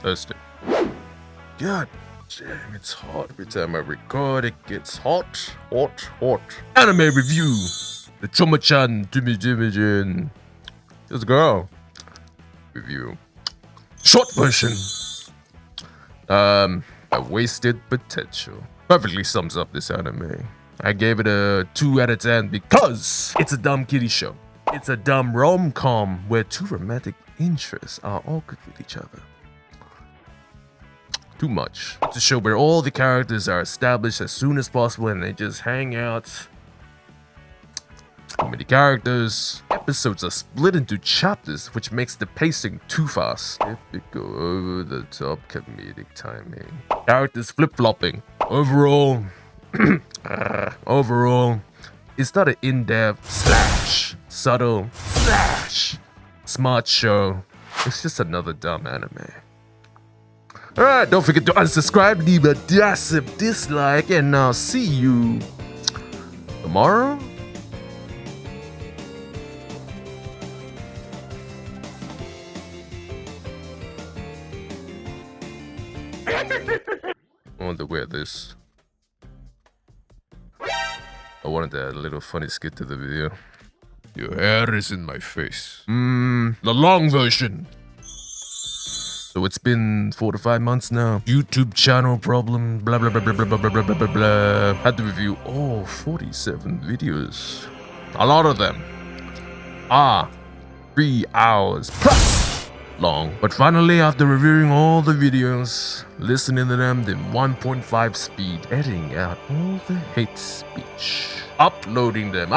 Thirsty. God damn, it's hot. Every time I record, it gets hot. Anime review. The Tomochan, Tomochan. This girl. Review. Short version. A wasted potential. Perfectly sums up this anime. I gave it a 2 out of 10 because it's a dumb kiddie show. It's a dumb rom-com where two romantic interests are awkward with each other. Too much. It's a show where all the characters are established as soon as possible and they just hang out. Too many characters. Episodes are split into chapters, which makes the pacing too fast. Typical over-the-top comedic timing. Characters flip-flopping. Overall, it's not an in-depth / subtle / smart show. It's just another dumb anime. Alright, don't forget to unsubscribe, leave a massive dislike, and I'll see you tomorrow. I want to wear this. I wanted to add a little funny skit to the video. Your hair is in my face. The long version. So it's been 4 to 5 months now. YouTube channel problem, blah blah blah blah blah blah blah blah blah blah. Had to review all 47 videos. A lot of them are 3 hours plus long. But finally, after reviewing all the videos, listening to them in 1.5 speed, editing out all the hate speech, uploading them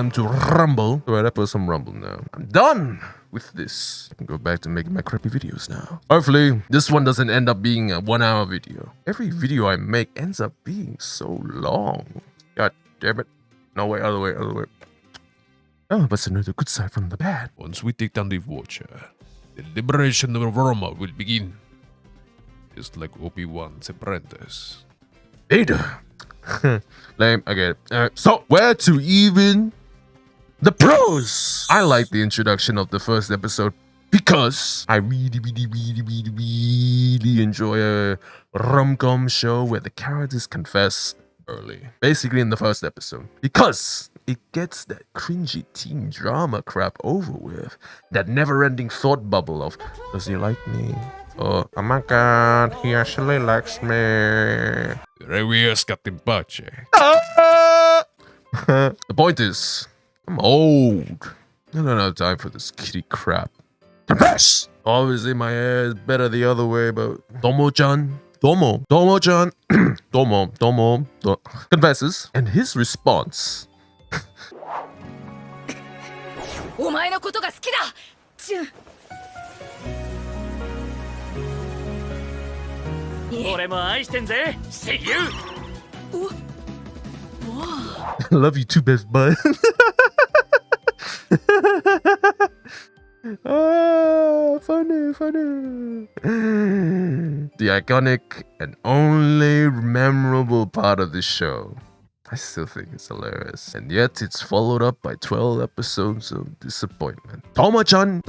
to Rumble. Alright, I put some Rumble now. I'm done with this. I can go back to making my crappy videos now. Hopefully, this one doesn't end up being a 1 hour video. Every video I make ends up being so long. God damn it. No way, other way. Oh, but it's another good side from the bad. Once we take down the Watcher, the liberation of Roma will begin. Just like Obi-Wan's apprentice. Vader. Lame, I get it. So, where to even the pros? I like the introduction of the first episode because I really enjoy a rom-com show where the characters confess early. Basically in the first episode. Because it gets that cringy teen drama crap over with. That never-ending thought bubble of, does he like me? Oh my god, he actually likes me. Reviewers got in pace. The point is, I'm old. I don't have time for this kiddie crap. Confess! Obviously my hair is better the other way, but Tomochan confesses, and his response. お前のことが好きだチュン俺も愛してんぜ声優 I love you too, best bud. Funny. The iconic and only memorable part of the show. I still think it's hilarious. And yet it's followed up by 12 episodes of disappointment. Tomochan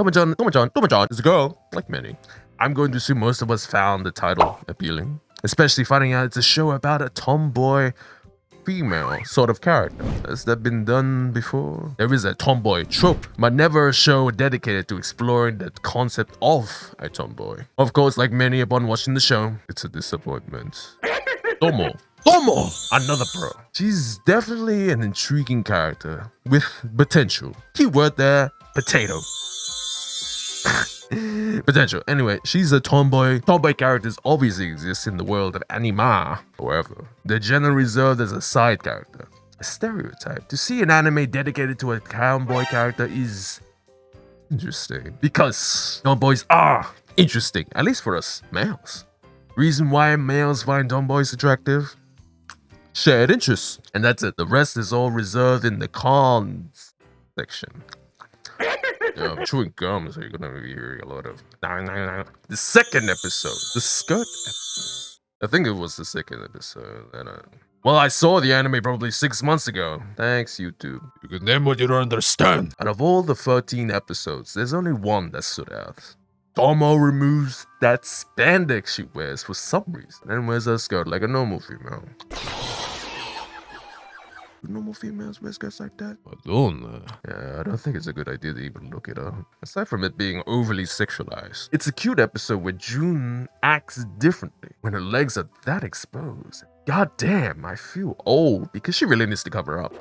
is a girl, like many. I'm going to assume most of us found the title appealing, especially finding out it's a show about a tomboy female sort of character. Has that been done before? There is a tomboy trope, but never a show dedicated to exploring the concept of a tomboy. Of course, like many upon watching the show, it's a disappointment. Tomo, another pro. She's definitely an intriguing character with potential. Keyword there, potato. Potential. Anyway, she's a tomboy. Tomboy characters obviously exist in the world of anime. However, they're generally reserved as a side character. A stereotype. To see an anime dedicated to a tomboy character is interesting. Because tomboys are interesting, at least for us males. Reason why males find tomboys attractive? Shared interests. And that's it. The rest is all reserved in the cons section. Yeah, I'm chewing gum, so you're gonna be hearing a lot of the second episode, the skirt episode. I think it was the second episode. Well, I saw the anime probably 6 months ago. Thanks, YouTube. You can name what you don't understand. Out of all the 13 episodes, there's only one that stood out. Tomo removes that spandex she wears for some reason and wears a skirt like a normal female. Do normal females wear skirts like that? Yeah, I don't think it's a good idea to even look it up. Aside from it being overly sexualized, it's a cute episode where June acts differently when her legs are that exposed. God damn, I feel old because she really needs to cover up.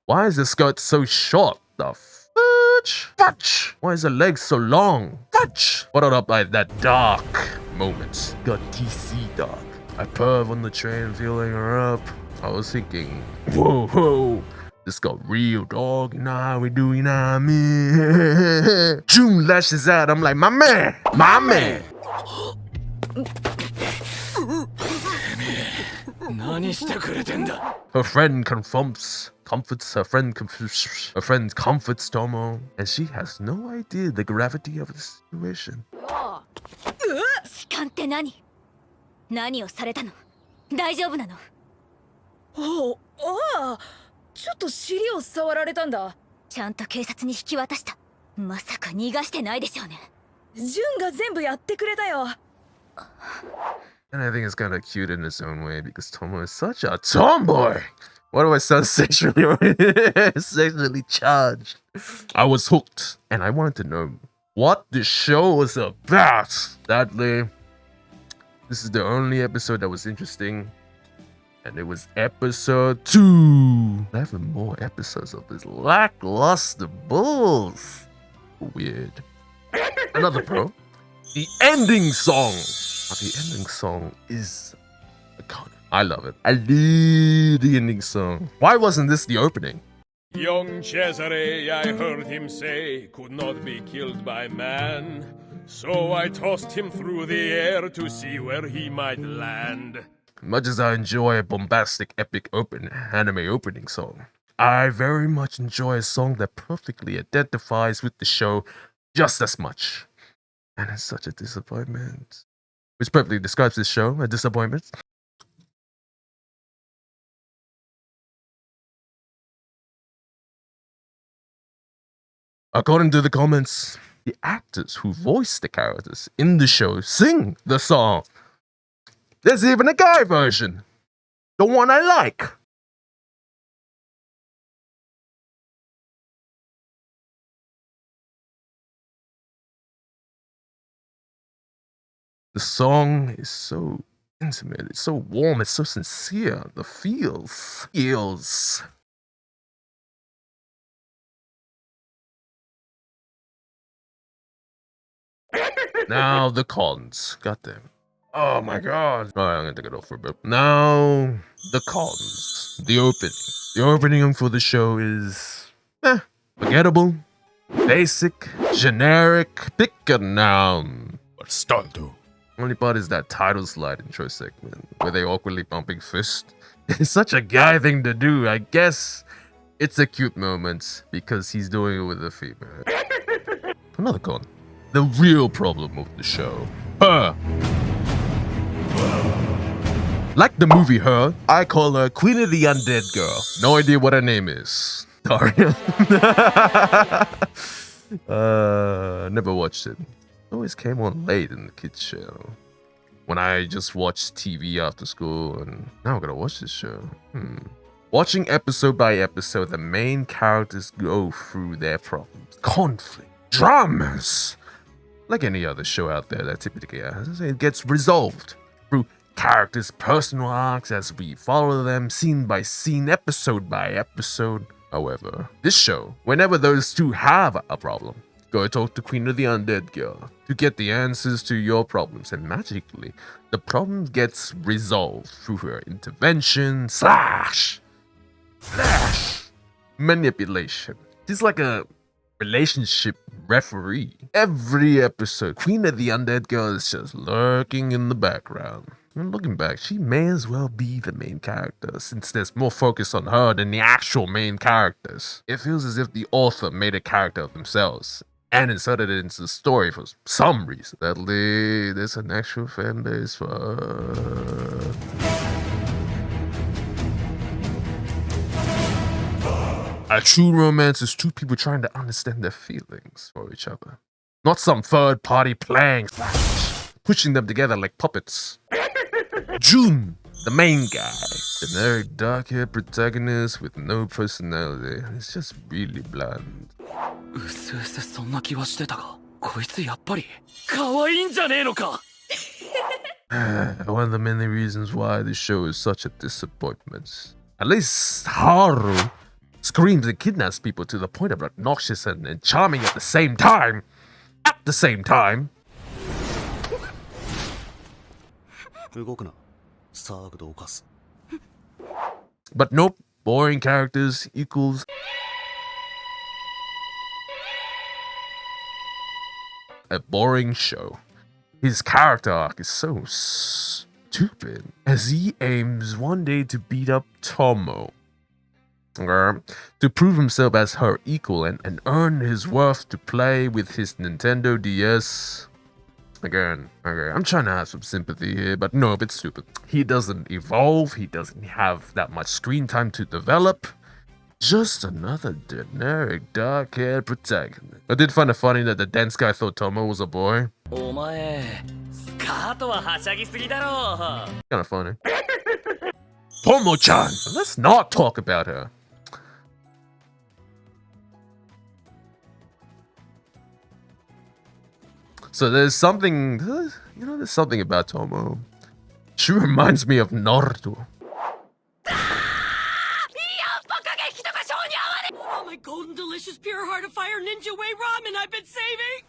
Why is the skirt so short? The fudge? Why is her legs so long? Fudge! Followed up by that dark moment. Got TC dark. I perv on the train, feeling her up. I was thinking, whoa, this got real, dog. You know how we do, you know what I mean? June lashes out. I'm like, my man. Her friend comforts Tomo, and she has no idea the gravity of the situation. 痴漢って何をされたの？大丈夫なの？ああ、ちょっと尻を触られたんだ。ちゃんと警察に引き渡した。まさか逃がしてないでしょうね。ジュンが全部やってくれたよ。 And I think it's kind of cute in its own way because Tomo is such a tomboy. Why do I sound sexually charged? I was hooked, and I wanted to know what the show was about. Sadly, this is the only episode that was interesting, and it was episode 2. 11 more episodes of this lackluster bulls. Weird. Another pro. The ending song. The ending song is iconic. I love it. I love the ending song. Why wasn't this the opening? Young Cesare, I heard him say, could not be killed by man. So I tossed him through the air to see where he might land. Much as I enjoy a bombastic, epic anime opening song, I very much enjoy a song that perfectly identifies with the show just as much. And it's such a disappointment. Which perfectly describes this show, a disappointment. According to the comments, the actors who voice the characters in the show sing the song. There's even a guy version. The one I like. The song is so intimate, it's so warm, it's so sincere. The feels. Now the cons. Goddamn. Oh my god. Alright, I'm gonna take it off for a bit. Now the cons. The opening. The opening for the show is forgettable, basic, generic, pick a noun. But start to. Only part is that title slide intro segment where they awkwardly bumping fist. It's such a guy thing to do. I guess it's a cute moment because he's doing it with a female. Another con. The real problem of the show. Her. Like the movie Her, I call her Queen of the Undead Girl. No idea what her name is. Sorry. Never watched it. Always came on late in the kids channel when I just watched TV after school, and now I'm gonna watch this show. Watching episode by episode, the main characters go through their problems, conflict, dramas. Like any other show out there that typically has, it gets resolved through characters' personal arcs as we follow them scene by scene, episode by episode. However, this show, whenever those two have a problem, go talk to Queen of the Undead Girl to get the answers to your problems, and magically, the problem gets resolved through her intervention slash manipulation. She's like a relationship referee. Every episode, Queen of the Undead Girl is just lurking in the background. And looking back, she may as well be the main character, since there's more focus on her than the actual main characters. It feels as if the author made a character of themselves and inserted it into the story for some reason. Sadly, there's an actual fan base for her. A true romance is two people trying to understand their feelings for each other. Not some third party playing, pushing them together like puppets. Jun, the main guy. Generic dark-haired protagonist with no personality. It's just really bland. うすうすそんな気はしてたが、こいつやっぱり可愛いんじゃねえのか。One of the many reasons why this show is such a disappointment. At least Haru screams and kidnaps people to the point of obnoxious and charming at the same time. At the same time. 動くな。騒ぐと犯す。 But nope, boring characters equals a boring show. His character arc is so stupid as he aims one day to beat up Tomo. To prove himself as her equal and earn his worth to play with his Nintendo DS. Again, I'm trying to have some sympathy here, but no, it's stupid. He doesn't evolve, he doesn't have that much screen time to develop. Just another generic dark-haired protagonist. I did find it funny that the dense guy thought Tomo was a boy. お前、スカートははしゃぎすぎだろ。Kinda funny. Tomochan! Let's not talk about her. So there's something, there's something about Tomo. She reminds me of Naruto. Oh, my golden delicious pure heart of fire ninja way ramen I've been saving.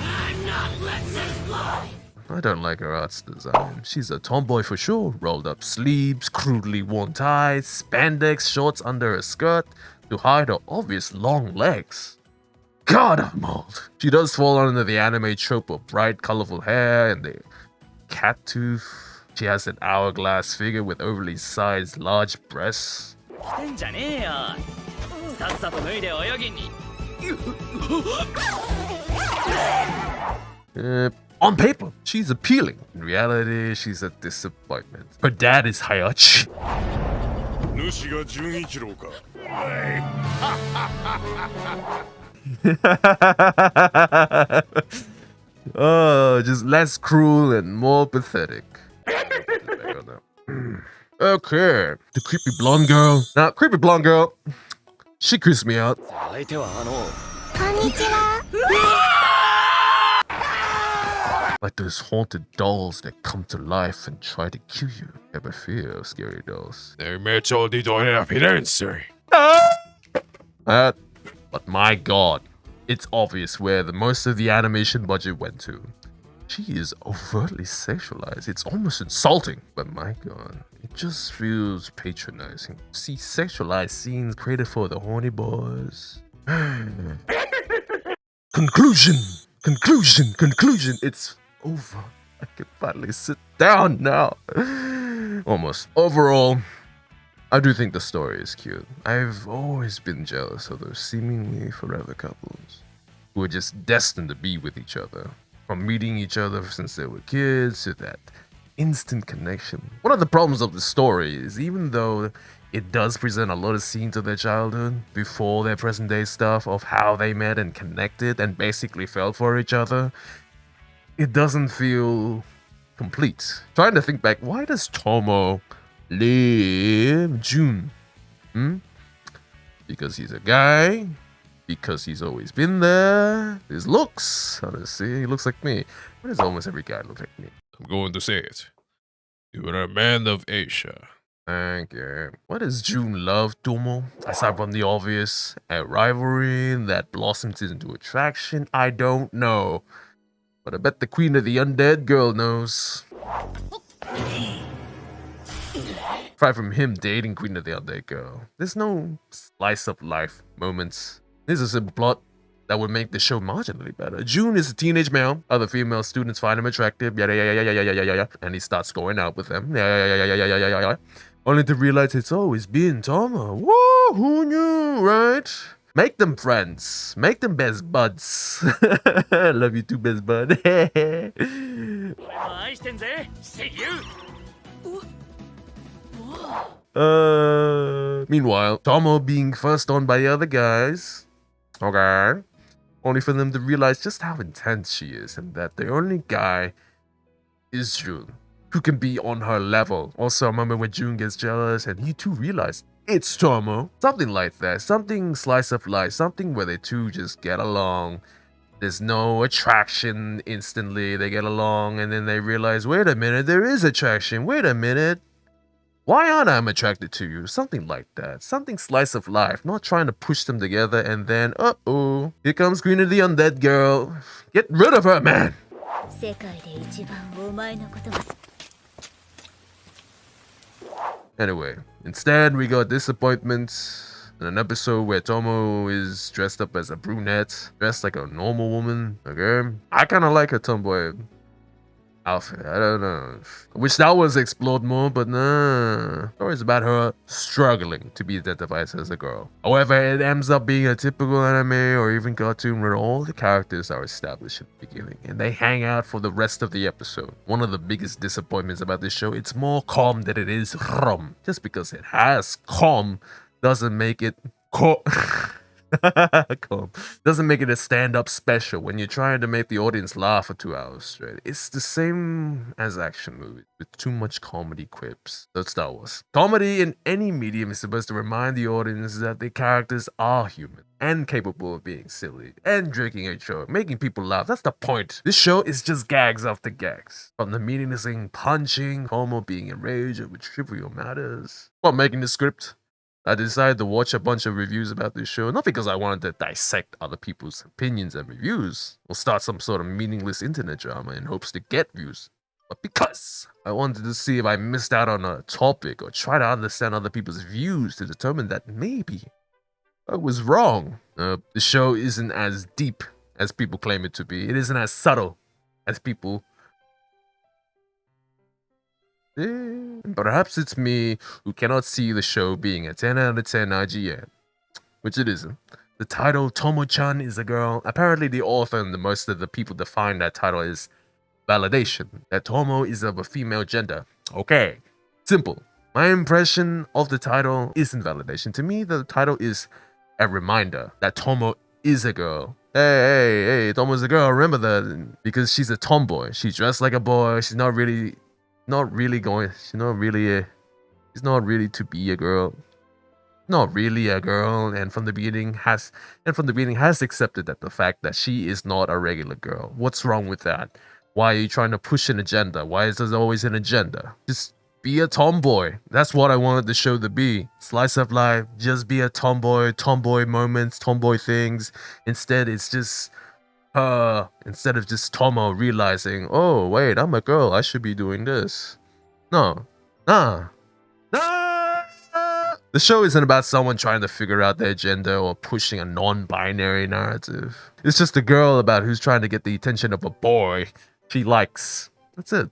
I'm not letting this fly. I don't like her art's design. She's a tomboy for sure. Rolled up sleeves, crudely worn ties, spandex shorts under her skirt to hide her obvious long legs. God, I'm old. She does fall under the anime trope of bright, colorful hair and the cat tooth. She has an hourglass figure with overly sized, large breasts. 来てんじゃねえよ。さっさと脱いで泳ぎに。On paper, she's appealing. In reality, she's a disappointment. Her dad is Hayachi. 主が純一郎か。Oh, just less cruel and more pathetic. Okay, the creepy blonde girl. Now, creepy blonde girl, she creeps me out. 相手はLike those haunted dolls that come to life and try to kill you. Ever fear of scary dolls? But my god, it's obvious where the most of the animation budget went to. She is overtly sexualized. It's almost insulting. But my god, it just feels patronizing. See sexualized scenes created for the horny boys. Conclusion. It's over. I can finally sit down now. Almost. Overall, I do think the story is cute. I've always been jealous of those seemingly forever couples who are just destined to be with each other. From meeting each other since they were kids to that instant connection. One of the problems of the story is even though it does present a lot of scenes of their childhood before their present day stuff of how they met and connected and basically fell for each other, it doesn't feel complete. Trying to think back, why does Tomo leave Jun? Because he's a guy? Because he's always been there? His looks, honestly, he looks like me. Why does almost every guy look like me? I'm going to say it. You are a man of Asia. Thank you. What does Jun love, Tomo? Aside from the obvious, a rivalry that blossoms into attraction, I don't know. But I bet the queen of the undead girl knows. Aside from him dating queen of the undead girl, there's no slice of life moments. This is a simple plot that would make the show marginally better. Jun is a teenage male. Other female students find him attractive. And he starts going out with them. Only to realize it's always been Tomo. Whoa, who knew, right? Make them friends. Make them best buds. Love you too, best bud. Meanwhile, Tomo being fussed on by the other guys. Okay. Only for them to realize just how intense she is and that the only guy is Jun, who can be on her level. Also, a moment when Jun gets jealous and he too realizes it's Tomo. Something like that. Something slice of life. Something where they two just get along. There's no attraction instantly. They get along and then they realize, wait a minute, there is attraction. Wait a minute. Why aren't I attracted to you? Something like that. Something slice of life. Not trying to push them together and then, uh-oh. Here comes Queen of the Undead girl. Get rid of her, man. Anyway, instead we got disappointment in an episode where Tomo is dressed up as a brunette, dressed like a normal woman. Okay, I kind of like her tomboy outfit. I don't know. I wish that was explored more, but nah. Story's about her struggling to be identified as a girl. However, it ends up being a typical anime or even cartoon where all the characters are established at the beginning and they hang out for the rest of the episode. One of the biggest disappointments about this show, it's more calm than it is rom. Just because it has calm doesn't make it calm. Doesn't make it a stand-up special when you're trying to make the audience laugh for 2 hours straight. It's the same as action movies with too much comedy quips. That's Star Wars. Comedy in any medium is supposed to remind the audience that the characters are human and capable of being silly and drinking a joke, making people laugh. That's the point. This show is just gags after gags. From the meaningless thing punching, Tomo being enraged over trivial matters. While making the script, I decided to watch a bunch of reviews about this show, not because I wanted to dissect other people's opinions and reviews, or start some sort of meaningless internet drama in hopes to get views, but because I wanted to see if I missed out on a topic or try to understand other people's views to determine that maybe I was wrong. The show isn't as deep as people claim it to be. It isn't as subtle as people. Perhaps it's me who cannot see the show being a 10 out of 10 IGN, which it isn't. The title Tomochan is a girl. Apparently the author and most of the people define that title as validation, that Tomo is of a female gender. Okay, simple. My impression of the title isn't validation. To me, the title is a reminder that Tomo is a girl. Hey, Tomo's a girl, remember that, because she's a tomboy. She's dressed like a boy. She's not really to be a girl. Not really a girl, and from the beginning has accepted that the fact that she is not a regular girl. What's wrong with that? Why are you trying to push an agenda? Why is there always an agenda? Just be a tomboy. That's what I wanted the show to be. Slice of life, just be a tomboy moments, tomboy things. Instead, it's just instead of just Tomo realizing, oh wait, I'm a girl, I should be doing this. No. The show isn't about someone trying to figure out their gender or pushing a non-binary narrative. It's just a girl about who's trying to get the attention of a boy she likes. That's it.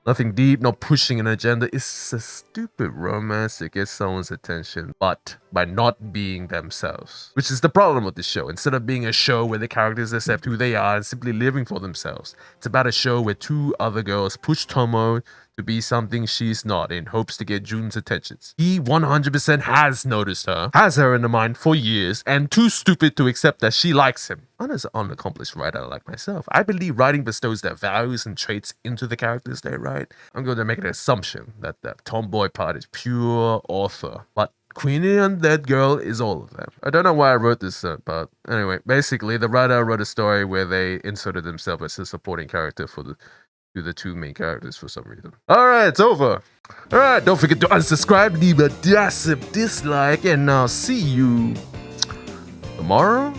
Nothing deep, no pushing an agenda. It's a stupid romance to get someone's attention, but by not being themselves. Which is the problem with the show. Instead of being a show where the characters accept who they are and simply living for themselves, it's about a show where two other girls push Tomo to be something she's not in hopes to get Jun's attentions. He 100% has noticed her, has her in the mind for years, and too stupid to accept that she likes him. Not as an unaccomplished writer like myself. I believe writing bestows their values and traits into the characters they write. I'm going to make an assumption that the tomboy part is pure author, but Queen and Undead Girl is all of them. I don't know why I wrote this, but anyway, basically the writer wrote a story where they inserted themselves as a supporting character for the two main characters for some reason. Alright, it's over. Alright, don't forget to unsubscribe, leave a massive dislike, and I'll see you tomorrow?